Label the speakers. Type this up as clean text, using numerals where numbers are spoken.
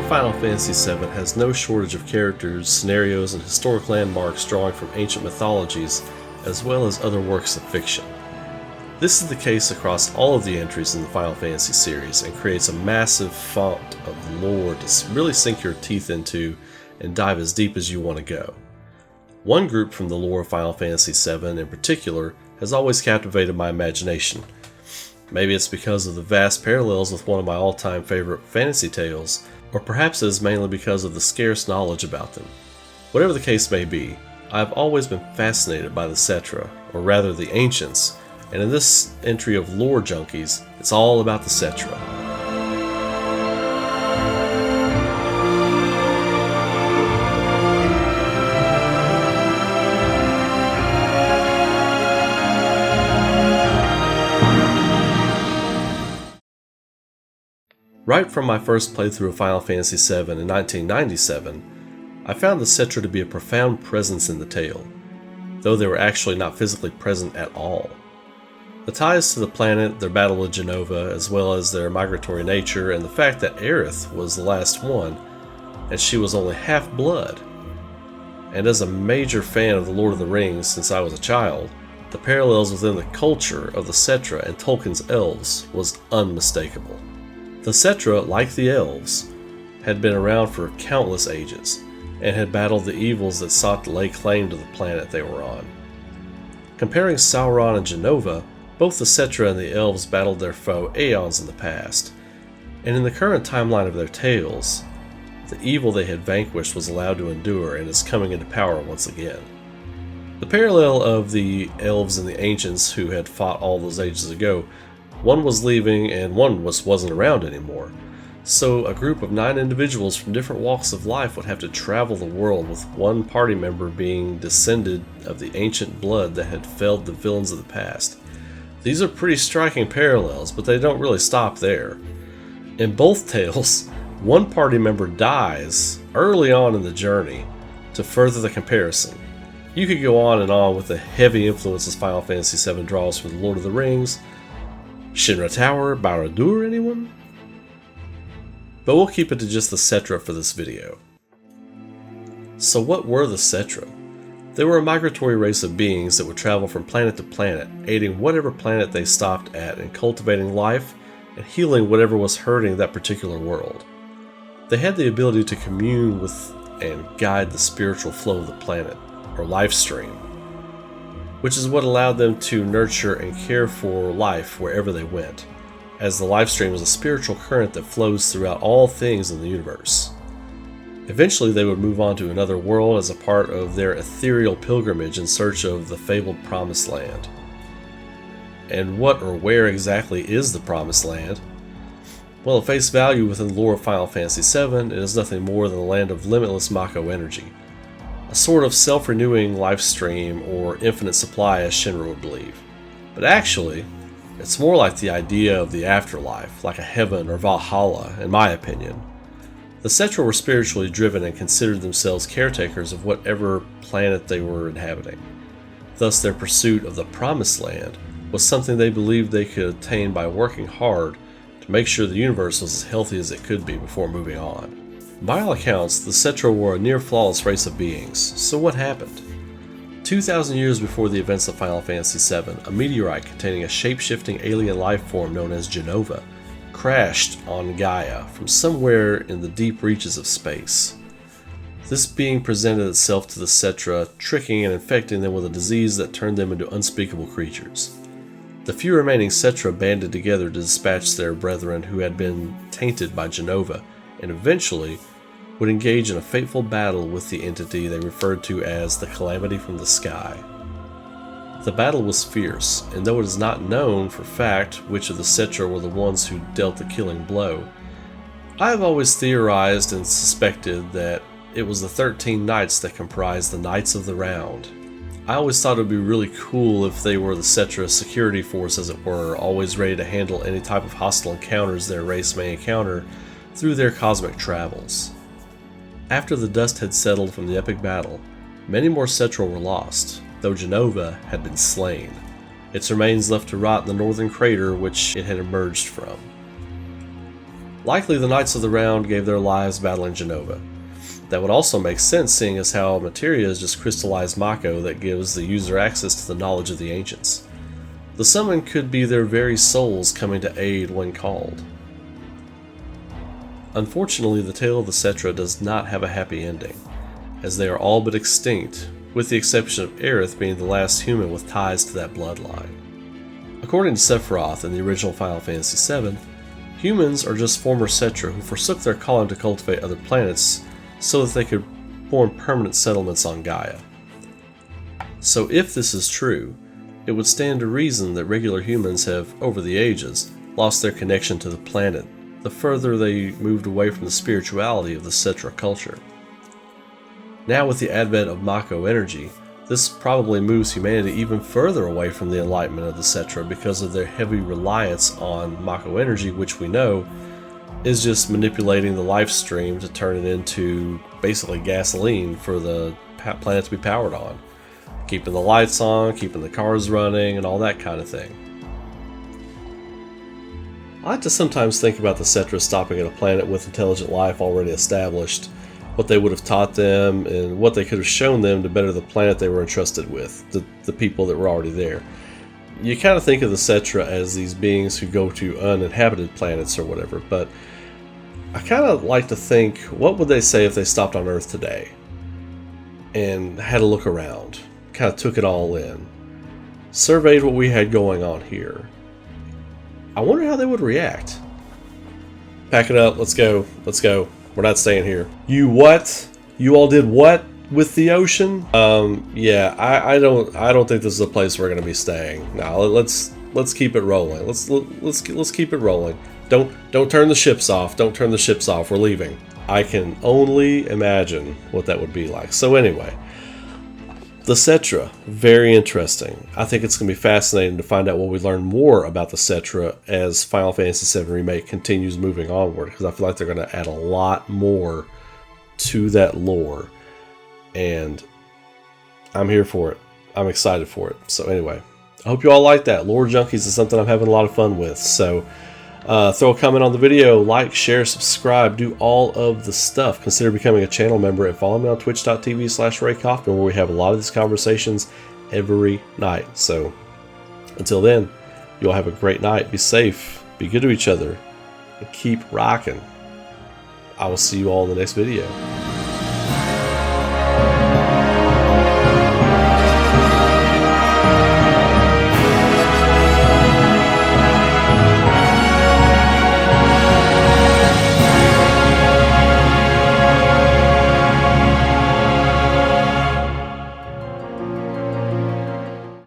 Speaker 1: Final Fantasy VII has no shortage of characters, scenarios, and historic landmarks drawing from ancient mythologies, as well as other works of fiction. This is the case across all of the entries in the Final Fantasy series, and creates a massive font of lore to really sink your teeth into and dive as deep as you want to go. One group from the lore of Final Fantasy VII in particular has always captivated my imagination. Maybe it's because of the vast parallels with one of my all-time favorite fantasy tales, or perhaps it is mainly because of the scarce knowledge about them. Whatever the case may be, I have always been fascinated by the Cetra, or rather the Ancients, and in this entry of Lore Junkies, it's all about the Cetra. Right from my first playthrough of Final Fantasy VII in 1997, I found the Cetra to be a profound presence in the tale, though they were actually not physically present at all. The ties to the planet, their battle with Jenova, as well as their migratory nature, and the fact that Aerith was the last one, and she was only half-blood. And as a major fan of the Lord of the Rings since I was a child, the parallels within the culture of the Cetra and Tolkien's elves was unmistakable. The Cetra, like the elves, had been around for countless ages, and had battled the evils that sought to lay claim to the planet they were on. Comparing Sauron and Jenova, both the Cetra and the elves battled their foe aeons in the past, and in the current timeline of their tales, the evil they had vanquished was allowed to endure and is coming into power once again. The parallel of the elves and the ancients who had fought all those ages ago, one was leaving and one wasn't around anymore, so a group of 9 individuals from different walks of life would have to travel the world with one party member being descended of the ancient blood that had felled the villains of the past. These are pretty striking parallels, but they don't really stop there. In both tales, one party member dies early on in the journey to further the comparison. You could go on and on with the heavy influences Final Fantasy VII draws from the Lord of the Rings, Shinra Tower, Barad-dûr, anyone? But we'll keep it to just the Cetra for this video. So what were the Cetra? They were a migratory race of beings that would travel from planet to planet, aiding whatever planet they stopped at in cultivating life and healing whatever was hurting that particular world. They had the ability to commune with and guide the spiritual flow of the planet, or life stream, which is what allowed them to nurture and care for life wherever they went, as the life stream is a spiritual current that flows throughout all things in the universe. Eventually they would move on to another world as a part of their ethereal pilgrimage in search of the fabled Promised Land. And what or where exactly is the Promised Land? Well, at face value within the lore of Final Fantasy VII, it is nothing more than a land of limitless Mako energy. A sort of self-renewing life stream or infinite supply as Shinra would believe. But actually, it's more like the idea of the afterlife, like a heaven or Valhalla, in my opinion. The Cetra were spiritually driven and considered themselves caretakers of whatever planet they were inhabiting. Thus their pursuit of the Promised Land was something they believed they could attain by working hard to make sure the universe was as healthy as it could be before moving on. By all accounts, the Cetra were a near-flawless race of beings, so what happened? 2,000 years before the events of Final Fantasy VII, a meteorite containing a shape-shifting alien life form known as Jenova crashed on Gaia from somewhere in the deep reaches of space. This being presented itself to the Cetra, tricking and infecting them with a disease that turned them into unspeakable creatures. The few remaining Cetra banded together to dispatch their brethren who had been tainted by Jenova, and eventually would engage in a fateful battle with the entity they referred to as the Calamity from the Sky. The battle was fierce, and though it is not known for fact which of the Cetra were the ones who dealt the killing blow, I have always theorized and suspected that it was the 13 knights that comprised the Knights of the Round. I always thought it would be really cool if they were the Cetra security force, as it were, always ready to handle any type of hostile encounters their race may encounter through their cosmic travels. After the dust had settled from the epic battle, many more Cetra were lost, though Jenova had been slain, its remains left to rot in the northern crater which it had emerged from. Likely the Knights of the Round gave their lives battling Genova. That would also make sense, seeing as how materia is just crystallized Mako that gives the user access to the knowledge of the ancients. The summon could be their very souls coming to aid when called. Unfortunately, the tale of the Cetra does not have a happy ending, as they are all but extinct, with the exception of Aerith being the last human with ties to that bloodline. According to Sephiroth in the original Final Fantasy VII, humans are just former Cetra who forsook their calling to cultivate other planets so that they could form permanent settlements on Gaia. So if this is true, it would stand to reason that regular humans have, over the ages, lost their connection to the planet the further they moved away from the spirituality of the Cetra culture. Now with the advent of Mako energy, this probably moves humanity even further away from the enlightenment of the Cetra because of their heavy reliance on Mako energy, which we know is just manipulating the life stream to turn it into basically gasoline for the planet to be powered on. Keeping the lights on, keeping the cars running, and all that kind of thing. I like to sometimes think about the Cetra stopping at a planet with intelligent life already established, what they would have taught them, and what they could have shown them to better the planet they were entrusted with, the people that were already there. You kind of think of the Cetra as these beings who go to uninhabited planets or whatever, but I kind of like to think, what would they say if they stopped on Earth today and had a look around, kind of took it all in, surveyed what we had going on here? I wonder how they would react. Pack it up, let's go, we're not staying here. You what? You all did what with the ocean? Yeah, I don't think this is a place we're gonna be staying. Now let's keep it rolling. Let's keep it rolling. Don't turn the ships off. Don't turn the ships off. We're leaving. I can only imagine what that would be like. So anyway, the Cetra, very interesting. I think it's going to be fascinating to find out what we learn more about the Cetra as Final Fantasy VII Remake continues moving onward, because I feel like they're going to add a lot more to that lore, and I'm here for it. I'm excited for it. So anyway, I hope you all like that. Lore Junkies is something I'm having a lot of fun with. So throw a comment on the video, like, share, subscribe, do all of the stuff. Consider becoming a channel member and follow me on twitch.tv/RayCoffman, where we have a lot of these conversations every night. So until then, you all have a great night. Be safe, be good to each other, and keep rocking. I will see you all in the next video.